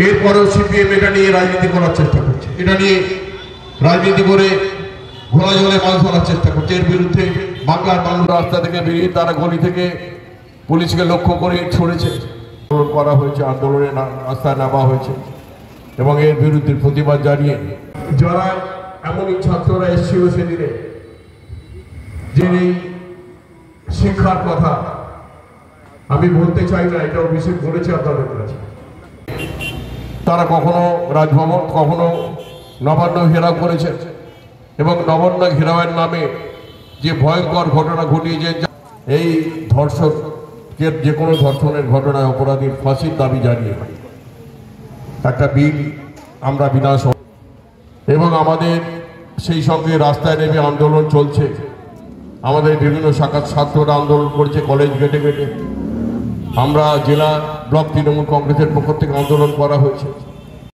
এরপরেও সিপিএম এটা নিয়ে রাজনীতি করার চেষ্টা করছে, এটা নিয়ে রাজনীতি করে ঘোড়া জলে মাছ ধরার চেষ্টা করছে। এর বিরুদ্ধে বাংলার মানুষ রাস্তা থেকে বেরিয়ে তারা গলি থেকে পুলিশকে লক্ষ্য করে ছড়েছে, আন্দোলন করা হয়েছে, আন্দোলনে রাস্তায় নামা হয়েছে এবং এর বিরুদ্ধে প্রতিবাদ জানিয়ে যারা এমনই ছাত্ররা এসেছিল সেদিনে, যে এই শিক্ষার কথা আমি বলতে চাই না, এটা অভিষেক বলেছে আপনাদের কাছে, তারা কখনো রাজভবন কখনো নবান্ন ঘেরাও করেছে এবং নবান্ন ঘেরাওয়ের নামে যে ভয়ঙ্কর ঘটনা ঘটিয়েছে, এই ধর্ষকের যে কোনো ধর্ষণের ঘটনায় অপরাধীর ফাঁসির দাবি জানিয়ে একটা বিল আমরা বিনাশ এবং আমাদের সেই সঙ্গে রাস্তায় নেমে আন্দোলন চলছে। আমাদের বিভিন্ন শাখার ছাত্ররা আন্দোলন করছে কলেজ গেটে গেটে, আমরা জেলা ব্লক তৃণমূল কংগ্রেসের পক্ষ থেকে আন্দোলন করা হয়েছে।